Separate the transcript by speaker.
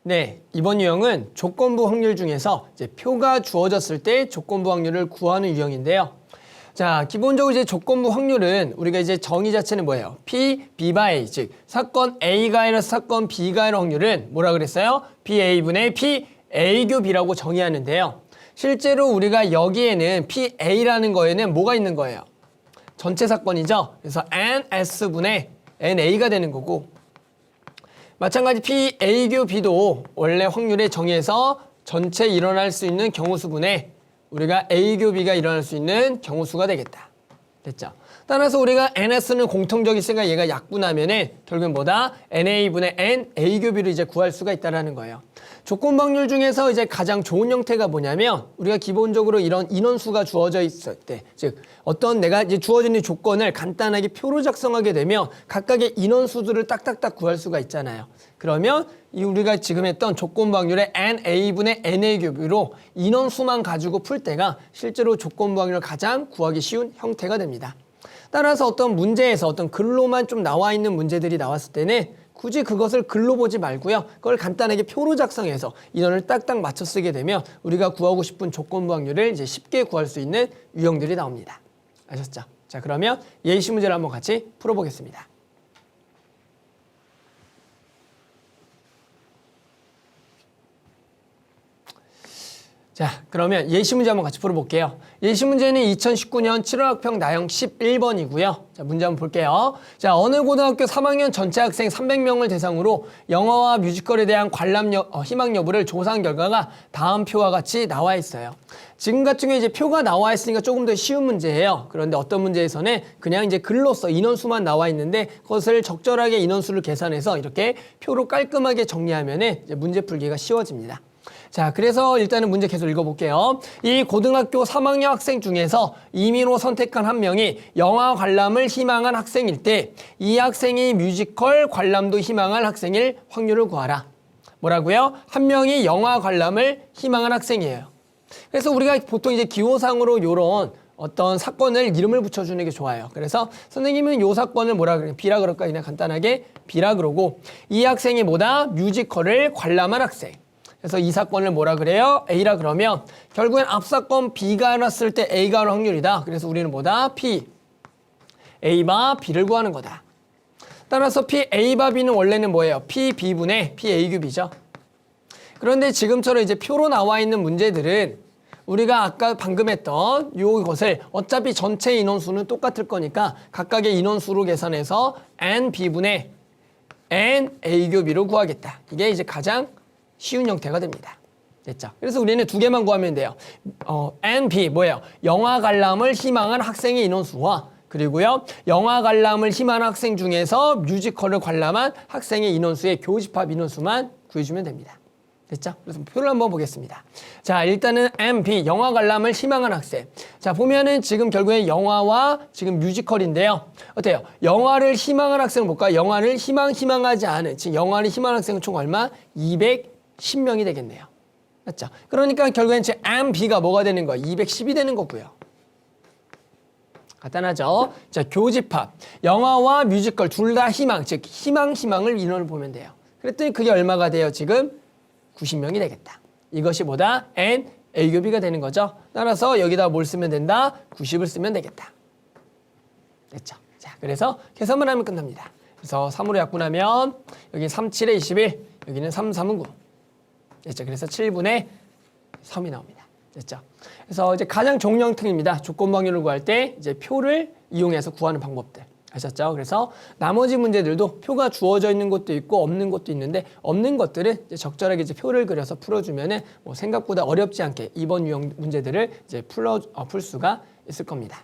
Speaker 1: 네, 이번 유형은 조건부 확률 중에서 이제 표가 주어졌을 때 조건부 확률을 구하는 유형인데요. 자, 기본적으로 이제 조건부 확률은 우리가 이제 정의 자체는 뭐예요? P, B바 A, 즉 사건 A가 아니라 사건 B가 아니라 확률은 뭐라 그랬어요? PA분의 P, A교 B라고 정의하는데요. 실제로 우리가 여기에는 PA라는 거에는 뭐가 있는 거예요? 전체 사건이죠. 그래서 NS분의 NA가 되는 거고, 마찬가지 PA교 B도 원래 확률의 정의에서 전체 일어날 수 있는 경우수분의 우리가 A교 B가 일어날 수 있는 경우수가 되겠다. 됐죠? 따라서 우리가 NS는 공통적이 있으니까 얘가 약분하면은 결국엔 뭐다? NA분의 N, A교 B를 이제 구할 수가 있다라는 거예요. 조건부 확률 중에서 이제 가장 좋은 형태가 뭐냐면 우리가 기본적으로 이런 인원수가 주어져 있을 때, 즉 어떤 내가 이제 주어진 조건을 간단하게 표로 작성하게 되면 각각의 인원수들을 딱딱딱 구할 수가 있잖아요. 그러면 이 우리가 지금 했던 조건부 확률의 NA분의 NA교 B로 인원수만 가지고 풀 때가 실제로 조건부 확률을 가장 구하기 쉬운 형태가 됩니다. 따라서 어떤 문제에서 어떤 글로만 좀 나와 있는 문제들이 나왔을 때는 굳이 그것을 글로 보지 말고요. 그걸 간단하게 표로 작성해서 인원을 딱딱 맞춰 쓰게 되면 우리가 구하고 싶은 조건부 확률을 이제 쉽게 구할 수 있는 유형들이 나옵니다. 아셨죠? 자, 그러면 예시 문제를 한번 같이 풀어보겠습니다. 자, 그러면 예시 문제 한번 같이 풀어볼게요. 예시 문제는 2019년 7월 학평 나형 11번이고요. 자, 문제 한번 볼게요. 자, 어느 고등학교 3학년 전체 학생 300명을 대상으로 영화와 뮤지컬에 대한 관람 희망 여부를 조사한 결과가 다음 표와 같이 나와 있어요. 지금 같은 경우에 이제 표가 나와 있으니까 조금 더 쉬운 문제예요. 그런데 어떤 문제에서는 그냥 이제 글로써 인원수만 나와 있는데 그것을 적절하게 인원수를 계산해서 이렇게 표로 깔끔하게 정리하면은 이제 문제 풀기가 쉬워집니다. 자, 그래서 일단은 문제 계속 읽어볼게요. 이 고등학교 3학년 학생 중에서 임의로 선택한 한 명이 영화 관람을 희망한 학생일 때 이 학생이 뮤지컬 관람도 희망할 학생일 확률을 구하라. 뭐라고요? 한 명이 영화 관람을 희망한 학생이에요. 그래서 우리가 보통 이제 기호상으로 요런 어떤 사건을 이름을 붙여주는 게 좋아요. 그래서 선생님은 요 사건을 뭐라 그래요? B라 그럴까? 그냥 간단하게 B라 그러고 이 학생이 뭐다? 뮤지컬을 관람한 학생. 그래서 이 사건을 뭐라 그래요? A라 그러면 결국엔 앞 사건 B가 났을 때 A가 할 확률이다. 그래서 우리는 뭐다? P, A바 B를 구하는 거다. 따라서 P, A바 B는 원래는 뭐예요? P, B분의 P, A 큐비죠. 그런데 지금처럼 이제 표로 나와 있는 문제들은 우리가 아까 방금 했던 요것을 어차피 전체 인원수는 똑같을 거니까 각각의 인원수로 계산해서 N, B분의 N, A 큐비로 구하겠다. 이게 이제 가장 쉬운 형태가 됩니다. 됐죠? 그래서 우리는 두 개만 구하면 돼요. N, B 뭐예요? 영화 관람을 희망한 학생의 인원수와 그리고요 영화 관람을 희망한 학생 중에서 뮤지컬을 관람한 학생의 인원수의 교집합 인원수만 구해주면 됩니다. 됐죠? 그래서 표를 한번 보겠습니다. 자, 일단은 M, B 영화 관람을 희망한 학생. 자, 보면은 지금 결국에 영화와 지금 뮤지컬인데요. 어때요? 영화를 희망한 학생은 뭘까? 영화를 희망하지 않은, 지금 영화를 희망한 학생은 총 얼마? 210명이 되겠네요. 맞죠? 그러니까 결국엔 제 M, B가 뭐가 되는 거예요? 210이 되는 거고요. 간단하죠? 자, 교집합. 영화와 뮤지컬 둘 다 희망, 즉 희망을 인원을 보면 돼요. 그랬더니 그게 얼마가 돼요? 지금 90명이 되겠다. 이것이 뭐다? N, A 교 B가 되는 거죠. 따라서 여기다 뭘 쓰면 된다? 90을 쓰면 되겠다. 됐죠? 자, 그래서 계산만 하면 끝납니다. 그래서 3으로 약분하면 여기 3, 7에 21, 여기는 3, 3은 9. 됐죠? 그래서 7분의 3이 나옵니다. 됐죠? 그래서 이제 가장 좋은 형태입니다. 조건부 확률을 구할 때 이제 표를 이용해서 구하는 방법들. 아셨죠? 그래서 나머지 문제들도 표가 주어져 있는 것도 있고 없는 것도 있는데 없는 것들은 이제 적절하게 이제 표를 그려서 풀어주면은 뭐 생각보다 어렵지 않게 이번 유형 문제들을 이제 풀 수가 있을 겁니다.